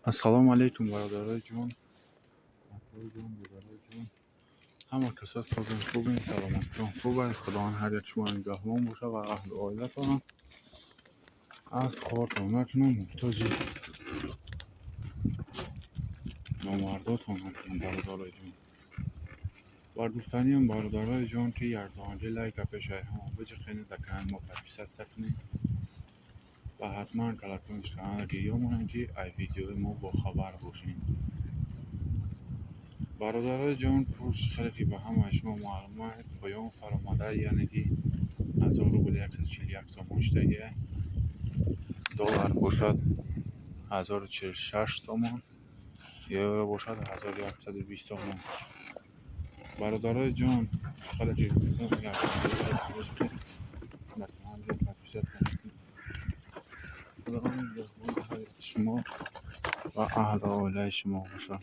السلام علیکم برادرای جون، اخوای جون، برادرای جون، همه کسات خوبین، سلامتتون خوبه. خداوند هر یک شما نگهبان باشه و اهل و عائلتون از خار تا نکنه محتاج نامرداتون نکنه. برادرای جون بردوستانیم برادرای جون که یردانجی لایک پیشه هم بچه خیلی دکن ما پسیست سکنی و حتما کلکونش کنه گیری همونن که ای ویدیو ما با خبر باشین. برادرای جان پرس خیلی به همه شما معلومات پیام فرامده، یعنی که 1141 تومان دیگه دلار باشد 1046 تومان، یورو باشد 1120 تومان. برادرای جان خیلی شما و اهل و عائله شما باشد.